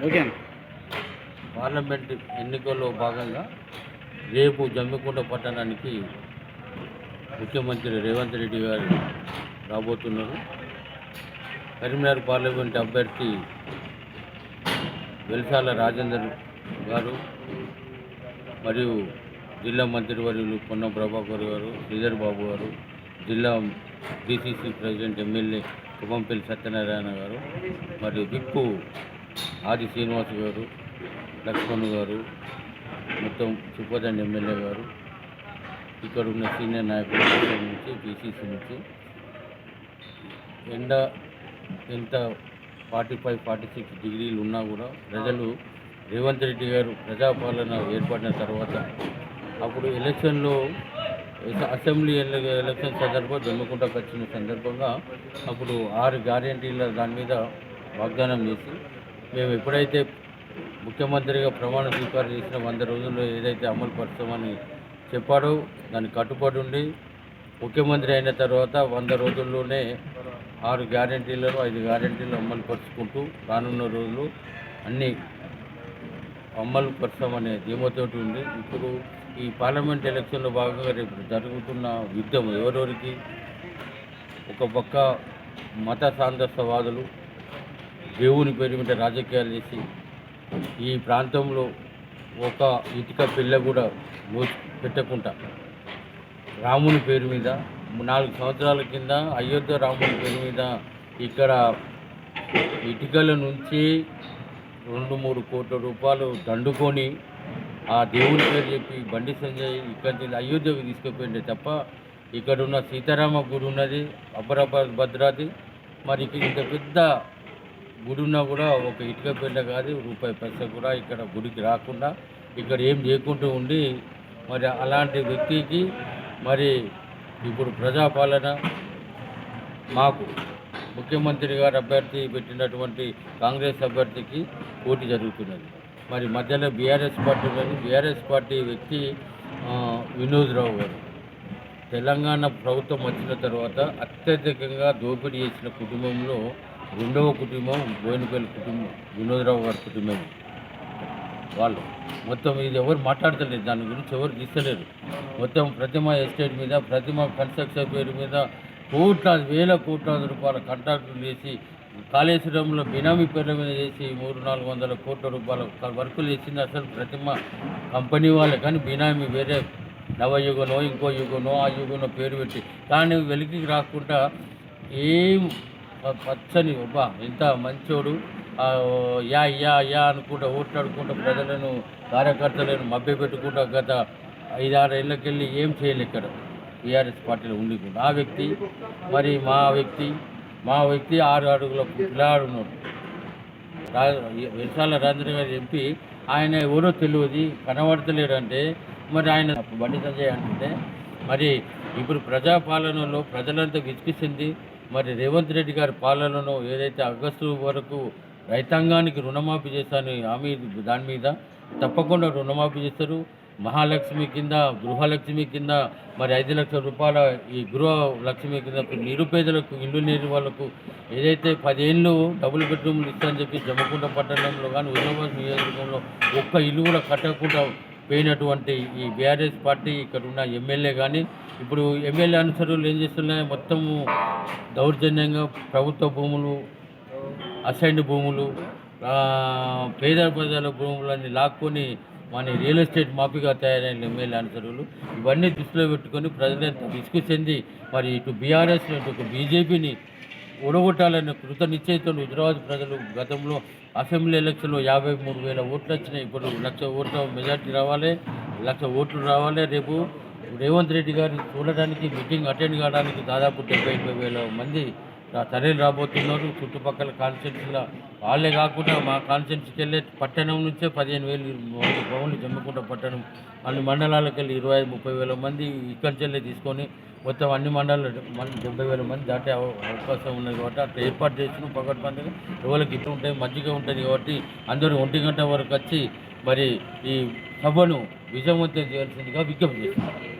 Okay. Parliament ఎన్నికల్లో భాగంగా రేపు జమ్మికుంట పట్టణానికి ముఖ్యమంత్రి రేవంత్ రెడ్డి గారు రాబోతున్నారు. కరీంనగర్ పార్లమెంట్ అభ్యర్థి వెల్సాల రాజేందర్ గారు మరియు జిల్లా మంత్రివర్యులు పొన్నం ప్రభాకర్ గారు, శ్రీధర్ బాబు గారు, జిల్లా డిసిసి ప్రెసిడెంట్ ఎమ్మెల్యే కుమంపల్లి సత్యనారాయణ గారు మరియు విప్పు ఆది శ్రీనివాస్ గారు, లక్ష్మణ్ గారు, మొత్తం సుబ్బదండి ఎమ్మెల్యే గారు, ఇక్కడ ఉన్న సీనియర్ నాయకుల నుంచి బీసీసీ నుంచి ఎండ ఎంత 45-46 డిగ్రీలు ఉన్నా కూడా ప్రజలు రేవంత్ రెడ్డి గారు ప్రజాపాలన ఏర్పడిన తర్వాత అప్పుడు ఎలక్షన్లో అసెంబ్లీ ఎలక్షన్ సందర్భంగా జమ్మికుంటకు వచ్చిన సందర్భంగా అప్పుడు 6 గ్యారెంటీల దాని మీద వాగ్దానం చేసి మేము ఎప్పుడైతే ముఖ్యమంత్రిగా ప్రమాణ స్వీకారం చేసిన 100 రోజుల్లో ఏదైతే అమలు పరుస్తామని చెప్పాడో దానికి కట్టుబడి ఉండి ముఖ్యమంత్రి అయిన తర్వాత 100 రోజుల్లోనే 6 గ్యారెంటీలను 5 గ్యారెంటీలు అమలు పరుచుకుంటూ రానున్న రోజులు అన్నీ అమలు పరుస్తామనే ధీమతోటి ఉంది. ఇప్పుడు ఈ పార్లమెంట్ ఎలక్షన్లో భాగంగా రేపు జరుగుతున్న యుద్ధం ఎవరెవరికి, ఒక పక్క మత సాందర్శవాదులు దేవుని పేరు మీద రాజకీయాలు చేసి ఈ ప్రాంతంలో ఒక ఇటుక పిల్ల కూడా పెట్టకుండా రాముని పేరు మీద 4 సంవత్సరాల కింద అయోధ్య రాముని పేరు మీద ఇక్కడ ఇటుకల నుంచి 2-3 కోట్ల రూపాయలు దండుకొని ఆ దేవుని పేరు చెప్పి బండి సంజయ్ ఇక్కడి నుంచి అయోధ్యకు తీసుకుపోయింది తప్ప ఇక్కడ ఉన్న సీతారామ గుడి ఉన్నది, అబ్బరాబాద్ భద్రాది, మరి ఇంత పెద్ద గుడి ఉన్నా కూడా ఒక ఇటుక పిల్ల కాదు, రూపాయి పైసా కూడా ఇక్కడ గుడికి రాకుండా ఇక్కడ ఏం చేయకుంటూ ఉండి మరి అలాంటి వ్యక్తికి మరి ఇప్పుడు ప్రజాపాలన మాకు ముఖ్యమంత్రి గారు అభ్యర్థి పెట్టినటువంటి కాంగ్రెస్ అభ్యర్థికి పోటీ జరుగుతున్నది. మరి మధ్యలో బీఆర్ఎస్ పార్టీ ఉన్నది. బీఆర్ఎస్ పార్టీ వ్యక్తి వినోద్ రావు గారు తెలంగాణ ప్రభుత్వం వచ్చిన తర్వాత అత్యధికంగా దోపిడీ చేసిన కుటుంబంలో 2వ కుటుంబం బోయినపల్లి కుటుంబం, వినోద్ రావు గారి కుటుంబం. వాళ్ళు మొత్తం ఇది ఎవరు మాట్లాడతలేదు, దాని గురించి ఎవరు తీస్తలేరు. మొత్తం ప్రతిమ ఎస్టేట్ మీద, ప్రతిమ కన్స్ట్రక్షన్ పేరు మీద వేల కోట్లాది రూపాయల కాంట్రాక్టులు చేసి కాళేశ్వరంలో బినామీ పేర్ల మీద చేసి 300-400 కోట్ల రూపాయల వర్కులు చేసింది అసలు ప్రతిమ కంపెనీ వాళ్ళే. కానీ బినామీ వేరే నవయుగనో ఇంకో యుగనో ఆ యుగనో పేరు పెట్టి కానీ వెలికి రాకుండా ఏం పచ్చని ఎంత మంచోడు యా యా యా అనుకుంటా ఓట్లాడుకుంటూ ప్రజలను కార్యకర్తలను మభ్యపెట్టుకుంటూ గత 5-6 ఏళ్ళకెళ్ళి ఏం చేయలేదు ఇక్కడ టీఆర్ఎస్ పార్టీలో ఉండికుండా. ఆ వ్యక్తి మరి మా వ్యక్తి 6 అడుగుల పిల్లాడు ఉన్నాడు. వెల్సాల రాజేంద్ర గారు చెప్పి ఆయన ఎవరో తెలియదు కనబడతలేడు అంటే మరి ఆయన బండి సంజయ్ అంటుంటే మరి ఇప్పుడు ప్రజాపాలనలో ప్రజలంతా విసిగిస్తుంది. మరి రేవంత్ రెడ్డి గారి పాలనలో ఏదైతే ఆగస్టు వరకు రైతాంగానికి రుణమాఫీ చేస్తాను హామీ దాని మీద తప్పకుండా రుణమాఫీ చేస్తారు. మహాలక్ష్మి కింద గృహలక్ష్మి కింద మరి 5 లక్షల రూపాయల ఈ గృహలక్ష్మి కింద నిరుపేదలకు ఇల్లు లేని వాళ్ళకు ఏదైతే 10 ఏళ్ళు డబుల్ బెడ్రూమ్లు ఇస్తారని చెప్పి జమ్మికుంట పట్టణంలో కానీ హుజరాబాద్ నియోజకవర్గంలో ఒక్క ఇల్లు కూడా కట్టకుండా పోయినటువంటి ఈ బీఆర్ఎస్ పార్టీ ఇక్కడ ఉన్న ఎమ్మెల్యే కానీ ఇప్పుడు ఎమ్మెల్యే అనుసరులు ఏం చేస్తున్నాయి, మొత్తము దౌర్జన్యంగా ప్రభుత్వ భూములు, అసైన్డ్ భూములు, పేద ప్రజల భూములన్నీ లాక్కొని మన రియల్ ఎస్టేట్ మాఫీగా తయారైన ఎమ్మెల్యే అనుసరులు ఇవన్నీ దృష్టిలో పెట్టుకొని ప్రజలంతా విసుగు చెంది మరి ఇటు బీఆర్ఎస్ ఇటు బీజేపీని ఓడగొట్టాలనే కృత నిశ్చయితో హుజరాబాద్ ప్రజలు గతంలో అసెంబ్లీ ఎలక్షన్లో 53,000 ఓట్లు వచ్చినాయి. ఇప్పుడు 1,00,000 ఓట్ల మెజార్టీ రావాలి, 1,00,000 ఓట్లు రావాలి. రేపు రేవంత్ రెడ్డి గారిని చూడడానికి మీటింగ్ అటెండ్ కావడానికి దాదాపు 70,000 మంది తరలి రాబోతున్నారు. చుట్టుపక్కల కాన్స్టిట్యూన్సీలో వాళ్ళే కాకుండా మా కాన్స్టిట్యూన్సీకి వెళ్ళే పట్టణం నుంచే 15,000 భవన్లు జమ్మికుంట పట్టణం అన్ని మండలాలకు వెళ్ళి 25,000-30,000 మంది ఇక్కడి నుంచే తీసుకొని మొత్తం అన్ని మండలాలు 70,000 మంది దాటే అవకాశం ఉన్నది కాబట్టి అట్లా ఏర్పాటు చేసిన పగటి పండుగ ఎవరికి ఇట్లా ఉంటాయి మంచిగా ఉంటుంది కాబట్టి అందరూ 1 గంట వరకు వచ్చి మరి ఈ సభను విజయవంతం చేయాల్సిందిగా విజ్ఞప్తి చేస్తున్నారు.